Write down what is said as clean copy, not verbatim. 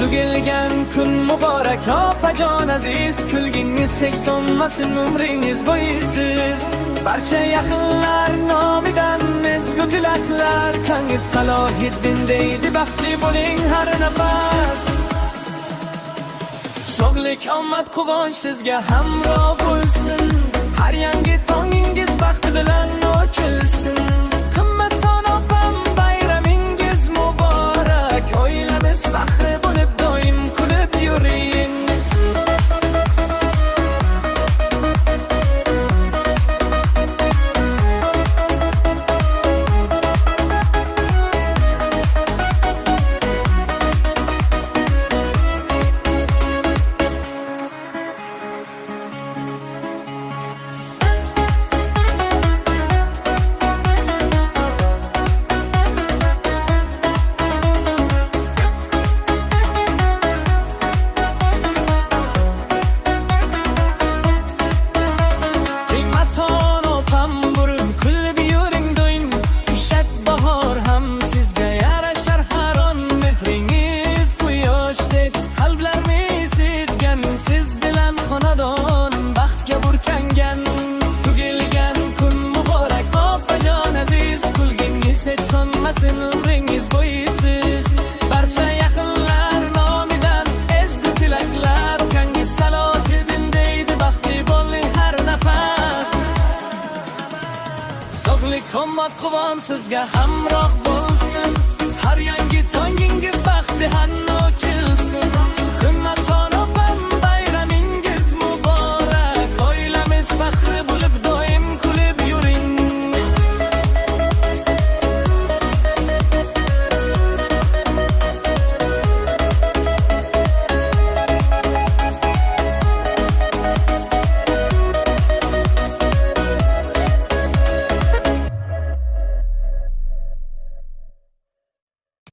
Tugilgan kun muborak opajon aziz, kulgingiz hech so'nmasin umringiz bo'yisiz. Barcha yaqinlar nomidan ezgu tilaklar, kangiz Salohiddin deydi, baxtli bo'ling har nafas. Sog'lik, omad, quvonch sizga hamroh bo'lsin, har yangi tongingiz baxt bilan ochilsin. Qimmatxon opam, bayramingiz muborak, oilamiz faxri bo'lib doim kulib yuring. Umringiz bo'yisiz, barcha yaqinlar nomidan ezgu tilaklar, kangiz Salohiddin deydi, baxtli bo'ling har nafas. Sog'lik, omad, quvonch sizga hamroh bo'lsin, har yangi tongingiz baxtli